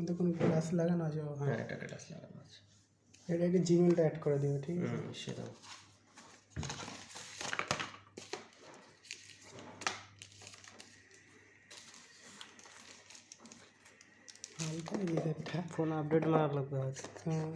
দেখুন গ্লাস লাগানো আছে। হ্যাঁ, এটা গ্লাস লাগানো আছে। এটাকে জিমেলটা অ্যাড করে দিও, ঠিক আছে? সেটা ফোন আপডেট মারা লাগবে। হ্যাঁ।